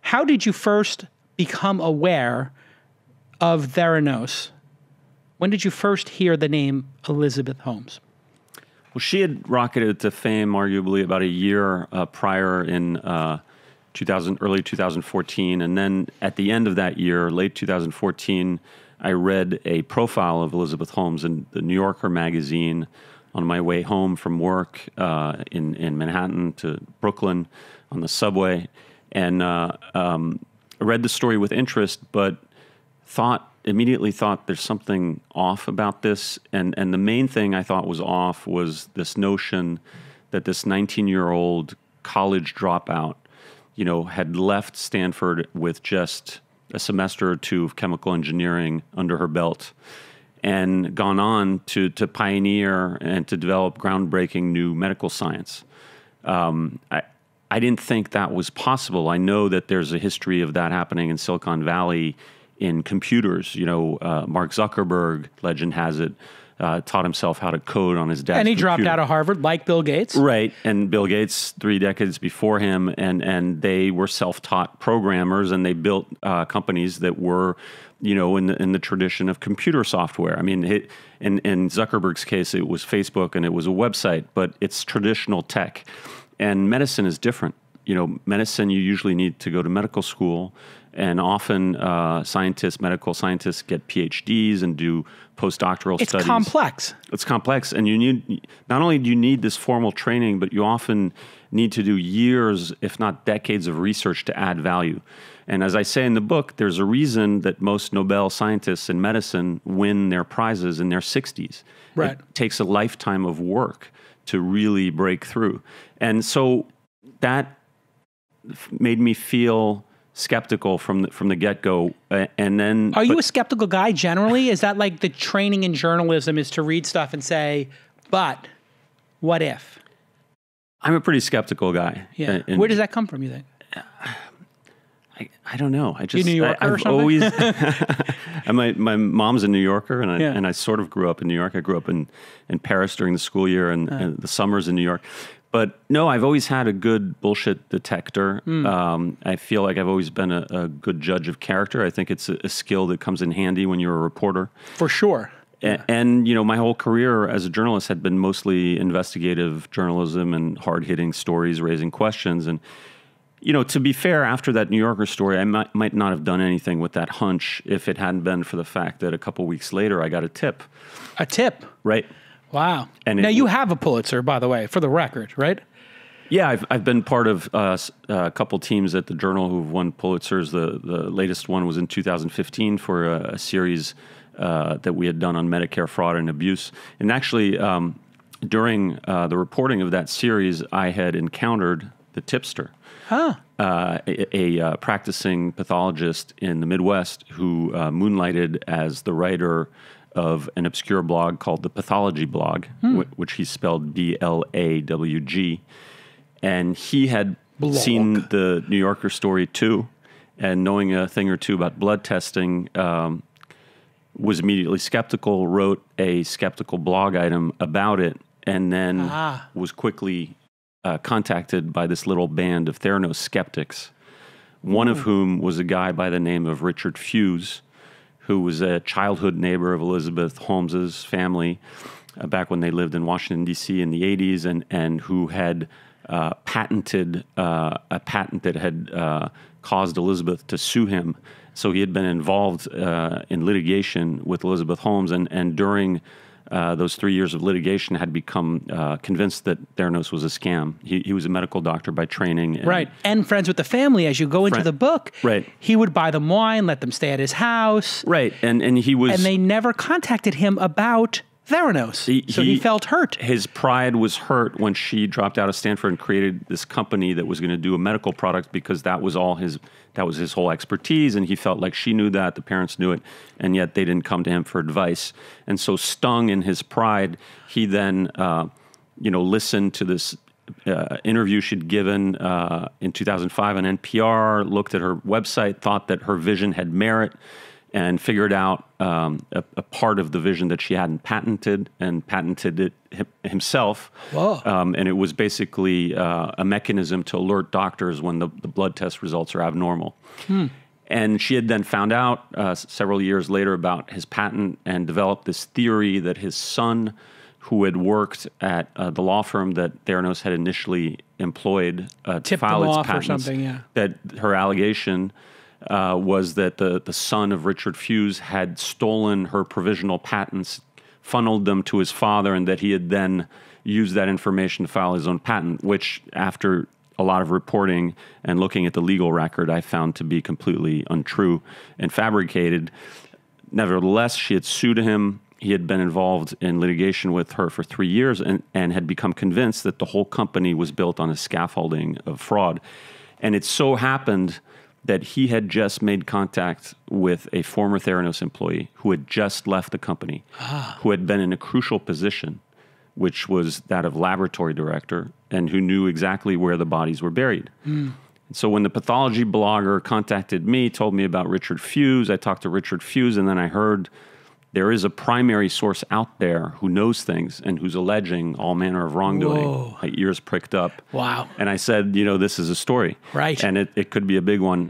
how did you first become aware of Theranos? When did you first hear the name Elizabeth Holmes? Well, she had rocketed to fame arguably about a year prior in early 2014. And then at the end of that year, late 2014, I read a profile of Elizabeth Holmes in the New Yorker magazine on my way home from work in Manhattan to Brooklyn on the subway. And I read the story with interest, but immediately thought there's something off about this. And the main thing I thought was off was this notion that this 19-year-old college dropout, had left Stanford with just a semester or two of chemical engineering under her belt and gone on to pioneer and to develop groundbreaking new medical science. I didn't think that was possible. I know that there's a history of that happening in Silicon Valley in computers. Mark Zuckerberg, legend has it, taught himself how to code on his dad's And he computer. dropped out of Harvard like Bill Gates. Right, and Bill Gates 3 decades before him, and they were self-taught programmers, and they built companies that were, in the tradition of computer software. I mean, in Zuckerberg's case, it was Facebook and it was a website, but it's traditional tech. And medicine is different. Medicine, you usually need to go to medical school, and often medical scientists get PhDs and do postdoctoral studies. It's complex. It's complex, and not only do you need this formal training, but you often need to do years, if not decades, of research to add value. And as I say in the book, there's a reason that most Nobel scientists in medicine win their prizes in their 60s. Right. It takes a lifetime of work to really break through. And so that made me feel skeptical from the get-go. And then... Are you a skeptical guy generally? Is that like the training in journalism is to read stuff and say, but what if? I'm a pretty skeptical guy. Yeah. Where does that come from, you think? I don't know. You New Yorker or I've something? always... and my mom's a New Yorker, and Yeah. and I sort of grew up in New York. I grew up in Paris during the school year and the summers in New York. But no, I've always had a good bullshit detector. I feel like I've always been a good judge of character. I think it's a skill that comes in handy when you're a reporter. For sure. And my whole career as a journalist had been mostly investigative journalism and hard-hitting stories, raising questions. And, to be fair, after that New Yorker story, I might not have done anything with that hunch if it hadn't been for the fact that a couple weeks later I got a tip. A tip? Right. Wow. And now, you have a Pulitzer, by the way, for the record, right? Yeah, I've been part of a couple teams at the Journal who've won Pulitzers. The latest one was in 2015 for a series that we had done on Medicare fraud and abuse. And actually, during the reporting of that series, I had encountered the tipster, a practicing pathologist in the Midwest who moonlighted as the writer of an obscure blog called the Pathology Blog, which he spelled BLAWG. And he had seen the New Yorker story too, and knowing a thing or two about blood testing, was immediately skeptical, wrote a skeptical blog item about it, and then was quickly contacted by this little band of Theranos skeptics, one of whom was a guy by the name of Richard Fuse, who was a childhood neighbor of Elizabeth Holmes's family back when they lived in Washington, D.C. in the 80s, and who had patented a patent that had caused Elizabeth to sue him. So he had been involved in litigation with Elizabeth Holmes, and during those 3 years of litigation had become convinced that Theranos was a scam. He was a medical doctor by training. Right. And friends with the family. As you go into the book, right. He would buy them wine, let them stay at his house. Right. And he was... And they never contacted him about Theranos. So he felt hurt. His pride was hurt when she dropped out of Stanford and created this company that was going to do a medical product, because that was his whole expertise, and he felt like she knew that, the parents knew it, and yet they didn't come to him for advice. And so, stung in his pride, he then listened to this interview she'd given in 2005 on NPR, looked at her website, thought that her vision had merit, and figured out a part of the vision that she hadn't patented, and patented it himself. Whoa. And it was basically a mechanism to alert doctors when the blood test results are abnormal. And she had then found out several years later about his patent and developed this theory that his son, who had worked at the law firm that Theranos had initially employed to file its patents, or something, yeah. that her allegation was that the son of Richard Fuse had stolen her provisional patents, funneled them to his father, and that he had then used that information to file his own patent, which after a lot of reporting and looking at the legal record, I found to be completely untrue and fabricated. Nevertheless, she had sued him. He had been involved in litigation with her for 3 years and had become convinced that the whole company was built on a scaffolding of fraud. And it so happened that he had just made contact with a former Theranos employee who had just left the company, who had been in a crucial position, which was that of laboratory director, and who knew exactly where the bodies were buried. So when the pathology blogger contacted me, told me about Richard Fuse, I talked to Richard Fuse, and then I heard there is a primary source out there who knows things and who's alleging all manner of wrongdoing. Whoa. My ears pricked up. Wow. And I said, this is a story. Right. And it could be a big one.